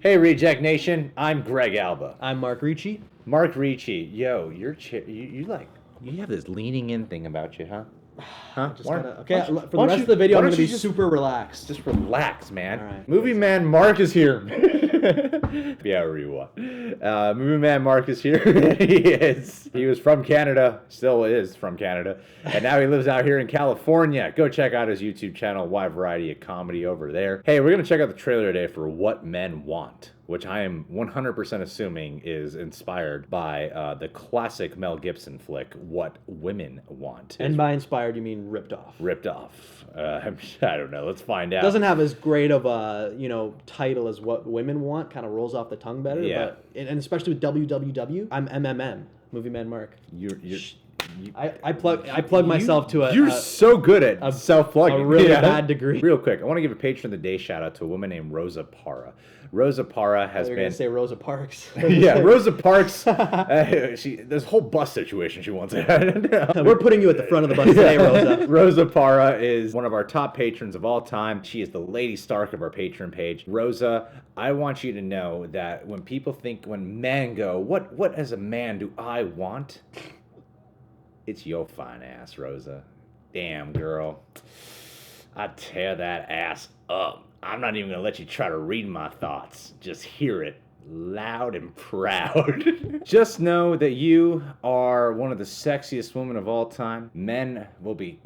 Hey, Reject Nation, I'm Greg Alba. I'm Mark Ricci. Mark Ricci, yo, you have this leaning in thing about you, huh? Huh? For the rest of the video, I'm going to be super relaxed. Just relax, man. All right. Movie Man Mark is here. Be however you want. Movie Man Mark is here. He was from Canada, still is from Canada, and now he lives out here in California. Go check out his YouTube channel, Wide Variety of Comedy over there. Hey, we're going to check out the trailer today for What Men Want, which I am 100% assuming is inspired by the classic Mel Gibson flick, What Women Want. And by inspired, you mean ripped off. Ripped off. I don't know. Let's find out. Doesn't have as great of a title as What Women Want. Kind of rolls off the tongue better. Yeah. And especially with WWW, I'm MMM, Movie Man Mark. I plug myself to a. You're so good at self-plugging. A really bad degree. Real quick, I want to give a patron of the day shout out to a woman named Rosa Parra. Rosa Parra has been. Gonna say Rosa Parks. Yeah, Rosa Parks. There's a whole bus situation she wants. We're putting you at the front of the bus today, Rosa. Rosa Parra is one of our top patrons of all time. She is the Lady Stark of our Patreon page. Rosa, I want you to know that when men go, what as a man do I want? It's your fine ass, Rosa. Damn, girl. I tear that ass up. I'm not even going to let you try to read my thoughts. Just hear it loud and proud. Just know that you are one of the sexiest women of all time. Men will be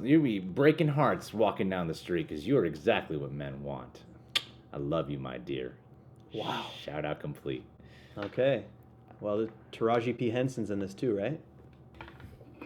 you'll be breaking hearts walking down the street because you are exactly what men want. I love you, my dear. Wow. Shout out complete. Okay. Well, Taraji P. Henson's in this too, right?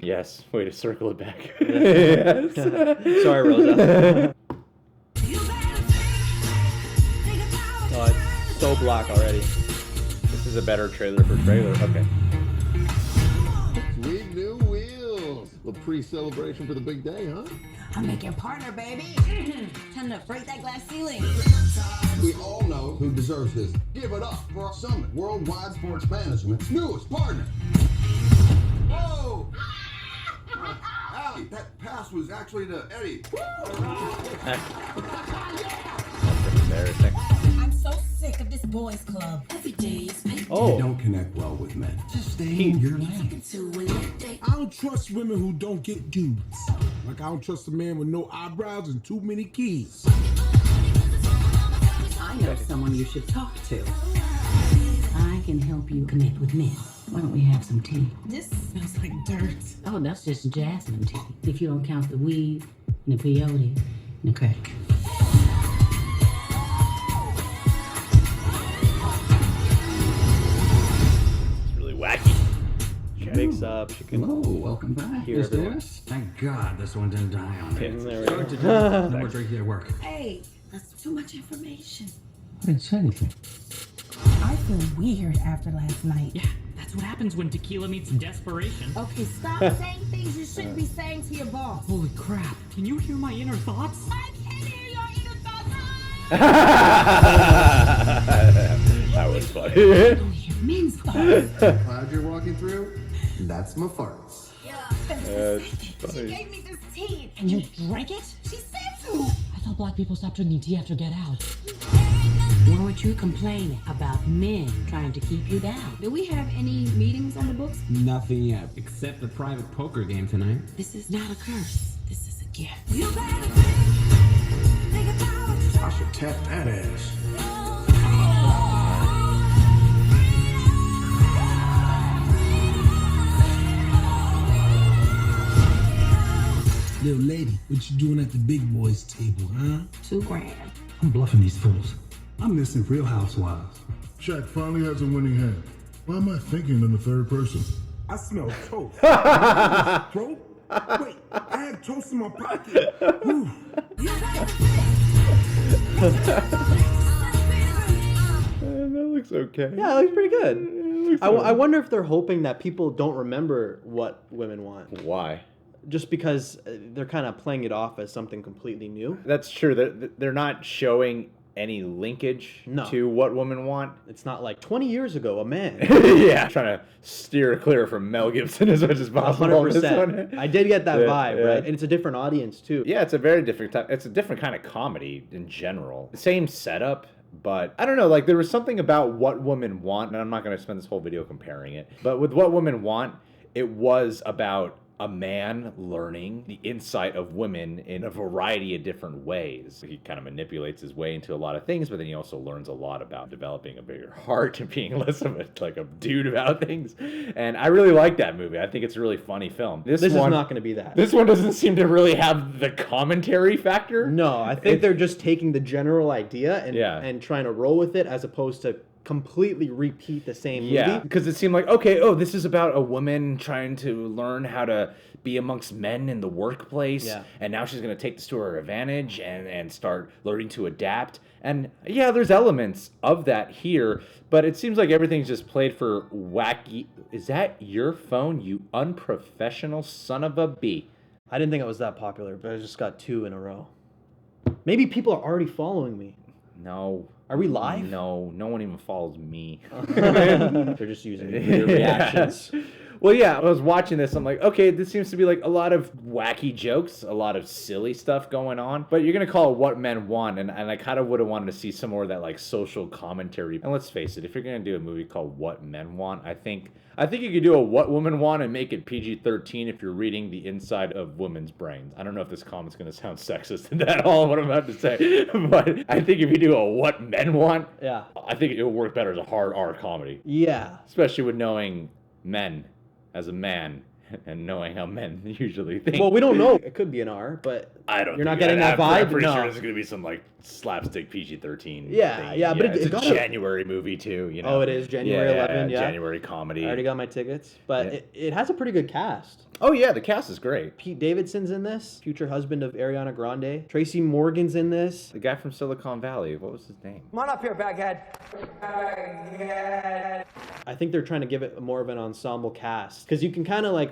Yes. Way to circle it back. Yes. Sorry, Rosa. Oh, it's so black already. This is a better trailer for trailer. Okay. Sweet new wheels. A pre-celebration for the big day, huh? I'm making partner, baby. Time to break that glass ceiling. We all know who deserves this. Give it up for our Summit Worldwide Sports Management's newest partner. Whoa! Allie, that pass was actually to Eddie. Embarrassing. I'm so sick of this boys club. Every day is my You don't connect well with men. Just stay in your lane. I don't trust women who don't get dudes. Like I don't trust a man with no eyebrows and too many keys. I know someone you should talk to. I can help you connect with men. Why don't we have some tea? This smells like dirt. Oh, that's just jasmine tea. If you don't count the weed, and the peyote, and the crack. It's really wacky. Shakes up. She can Hello, welcome back. hear everyone. Thank God this one didn't die on me. There we Sorry go. to do. No more drinking at work. Hey, that's too much information. I didn't say anything. I feel weird after last night. Yeah, that's what happens when tequila meets desperation. Okay, stop saying things you shouldn't be saying to your boss. Holy crap, can you hear my inner thoughts? I can hear your inner thoughts. That was funny. Men's thoughts. Cloud you're walking through? That's my farts. She gave me this tea. And you drank it? She said to. I thought black people stopped drinking tea after Get Out. Why weren't you complaining about men trying to keep you down? Do we have any meetings on the books? Nothing yet, except the private poker game tonight. This is not a curse. This is a gift. I should tap that ass. Little lady, what you doing at the big boys table, huh? $2,000. I'm bluffing these fools. I'm missing Real Housewives. Shaq finally has a winning hand. Why am I thinking in the third person? I smell toast. Throat? Wait, I have toast in my pocket. Whew. That looks okay. Yeah, it looks pretty good. I wonder if they're hoping that people don't remember What Women Want. Why? Just because they're kind of playing it off as something completely new. That's true. They're not showing any linkage No. to What Women Want. It's not like 20 years ago, a man. Yeah, trying to steer clear from Mel Gibson as much as possible. on this 100%. one. I did get that Yeah, vibe, yeah. right? And it's a different audience too. Yeah, it's a very different type. It's a different kind of comedy in general. Same setup, but I don't know. Like there was something about What Women Want, and I'm not going to spend this whole video comparing it. But with What Women Want, it was about a man learning the insight of women in a variety of different ways. He kind of manipulates his way into a lot of things, but then he also learns a lot about developing a bigger heart and being less of a dude about things. And I really like that movie. I think it's a really funny film. This is not going to be that. This one doesn't seem to really have the commentary factor. No, I think they're just taking the general idea and trying to roll with it as opposed to completely repeat the same movie. Yeah, because it seemed like, okay, this is about a woman trying to learn how to be amongst men in the workplace, and now she's going to take this to her advantage and start learning to adapt. And yeah, there's elements of that here, but it seems like everything's just played for wacky. Is that your phone, you unprofessional son of a bee? I didn't think it was that popular, but I just got 2 in a row. Maybe people are already following me. No. Are we live? No one even follows me. They're just using your reactions. Well, yeah, I was watching this. I'm like, okay, this seems to be like a lot of wacky jokes, a lot of silly stuff going on. But you're going to call it What Men Want, and I kind of would have wanted to see some more of that like social commentary. And let's face it, if you're going to do a movie called What Men Want, I think you could do a What Women Want and make it PG-13 if you're reading the inside of women's brains. I don't know if this comment's going to sound sexist at all, what I'm about to say. But I think if you do a What Men Want, I think it would work better as a hard R comedy. Yeah. Especially with knowing men as a man and knowing how men usually think. Well, we don't know. It could be an R, but I don't. You're not getting that vibe. I'm pretty no. sure this is going to be some like slapstick PG-13. Yeah, thing. yeah, but it's it a January movie too. You know. Oh, it is January 11. Yeah, January comedy. I already got my tickets, but it has a pretty good cast. Oh yeah, the cast is great. Pete Davidson's in this, future husband of Ariana Grande. Tracy Morgan's in this. The guy from Silicon Valley. What was his name? Come on up here, baghead. I think they're trying to give it more of an ensemble cast because you can kind of like,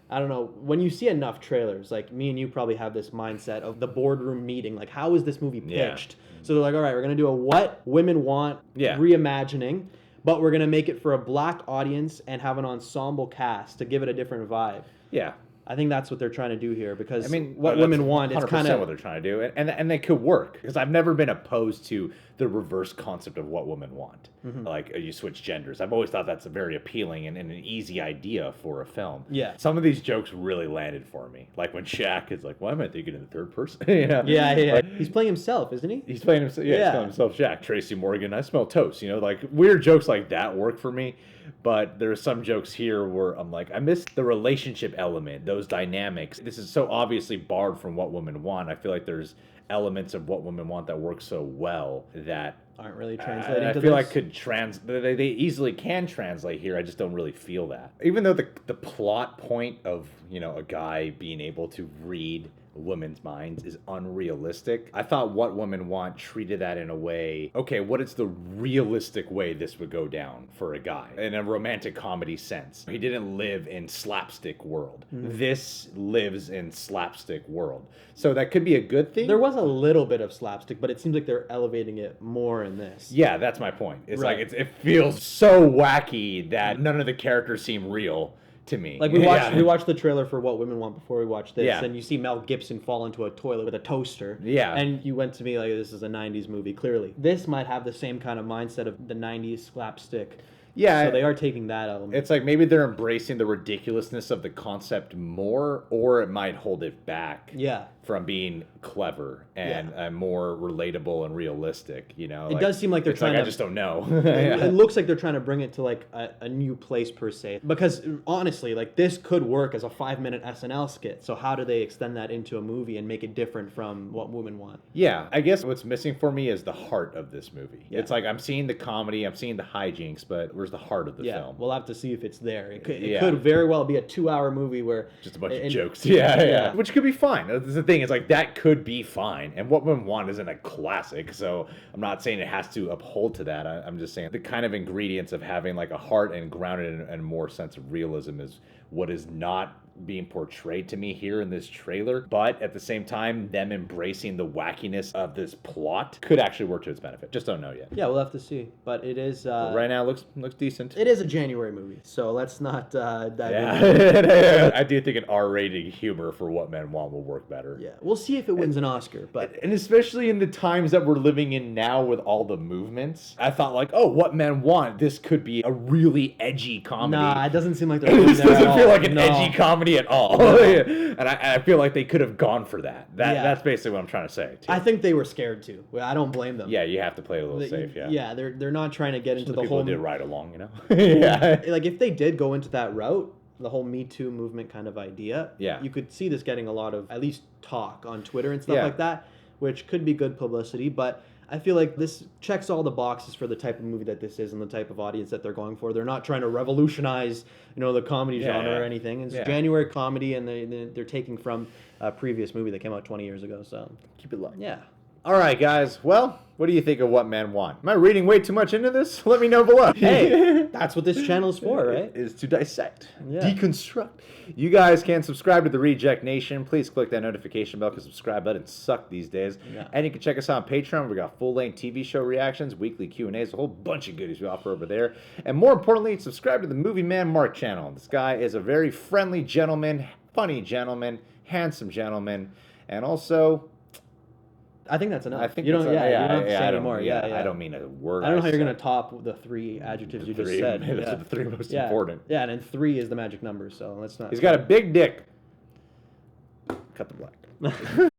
I don't know, when you see enough trailers, like me and you probably have this mindset of the boardroom meeting, like how is this movie pitched? So they're like, all right, we're gonna do a What Women Want reimagining, but we're gonna make it for a black audience and have an ensemble cast to give it a different vibe. Yeah. I think that's what they're trying to do here because I mean, What Women Want is kind of what they're trying to do, and they could work because I've never been opposed to the reverse concept of What Women Want. Like you switch genders. I've always thought that's a very appealing and an easy idea for a film. Yeah. Some of these jokes really landed for me. Like when Shaq is like, "Why am I thinking in the third person?" You know? Yeah. Like, he's playing himself, isn't he? He's playing himself. Yeah, he's calling himself Shaq. Tracy Morgan. I smell toast. You know, like weird jokes like that work for me. But there are some jokes here where I'm like, I miss the relationship element, those dynamics. This is so obviously barred from What Women Want. I feel like there's elements of What Women Want that work so well that aren't really translating. I feel like they easily can translate here. I just don't really feel that. Even though the plot point of, you know, a guy being able to read women's minds is unrealistic, I thought What Women Want treated that in a way, okay, what is the realistic way this would go down for a guy in a romantic comedy sense? He didn't live in slapstick world. This lives in slapstick world. So that could be a good thing. There was a little bit of slapstick, but it seems like they're elevating it more in this. Yeah, that's my point. It's Right. like it feels so wacky that none of the characters seem real to me. Like we watched the trailer for What Women Want before we watched this, Yeah. and you see Mel Gibson fall into a toilet with a toaster. Yeah. And you went to me like, this is a 90s movie, clearly. This might have the same kind of mindset of the 90s slapstick. Yeah. So they are taking that element. It's like maybe they're embracing the ridiculousness of the concept more, or it might hold it back. Yeah. From being clever and more relatable and realistic, you know? It does seem like they're it's trying like, to... I just don't know. It looks like they're trying to bring it to like a new place per se. Because honestly, like this could work as a 5-minute SNL skit. So how do they extend that into a movie and make it different from What Women Want? Yeah, I guess what's missing for me is the heart of this movie. Yeah. It's like I'm seeing the comedy, I'm seeing the hijinks, but where's the heart of the film? We'll have to see if it's there. It could very well be a 2-hour movie where... Just a bunch of jokes. Yeah. Which could be fine. That's the thing. It's like that could be fine. And What Women Want isn't a classic, so I'm not saying it has to uphold to that. I'm just saying the kind of ingredients of having like a heart and grounded in a more sense of realism is what is not being portrayed to me here in this trailer. But at the same time, them embracing the wackiness of this plot could actually work to its benefit. Just don't know yet. Yeah, we'll have to see. But it is... But right now, it looks decent. It is a January movie, so let's not dive into Yeah. I do think an R-rated humor for What Men Want will work better. Yeah, we'll see if it wins an Oscar, but... And especially in the times that we're living in now with all the movements, I thought like, oh, What Men Want, this could be a really edgy comedy. Nah, it doesn't seem like they're This doing that at doesn't feel all. like an edgy comedy at all. And I feel like they could have gone for that. That's basically what I'm trying to say, too. I think they were scared to. I don't blame them. Yeah, you have to play it a little safe, yeah. Yeah, they're not trying to get into the people whole... who did ride along, you know? Yeah. Like, if they did go into that route, the whole Me Too movement kind of idea, Yeah. you could see this getting a lot of, at least, talk on Twitter and stuff like that, which could be good publicity, but I feel like this checks all the boxes for the type of movie that this is and the type of audience that they're going for. They're not trying to revolutionize, the comedy genre or anything. It's January comedy, and they're taking from a previous movie that came out 20 years ago, so Keep it light. yeah. All right, guys. Well, what do you think of What Men Want? Am I reading way too much into this? Let me know below. Hey, that's what this channel is for, right? Is to dissect, Yeah. deconstruct. You guys can subscribe to the Reject Nation. Please click that notification bell because subscribe buttons suck these days. Yeah. And you can check us out on Patreon. We got full-length TV show reactions, weekly Q&As, a whole bunch of goodies we offer over there. And more importantly, subscribe to the Movie Man Mark channel. This guy is a very friendly gentleman, funny gentleman, handsome gentleman, and also... I think that's enough. I think you don't. that's Yeah, you don't have to say I don't- anymore. yeah, Yeah, I don't mean a word. I don't know how you're said. gonna top the 3 adjectives you just Three- said. Those Yeah. are the 3 most Yeah. important. Yeah, and then 3 is the magic number, so let's not. He's got a big dick. Cut the black.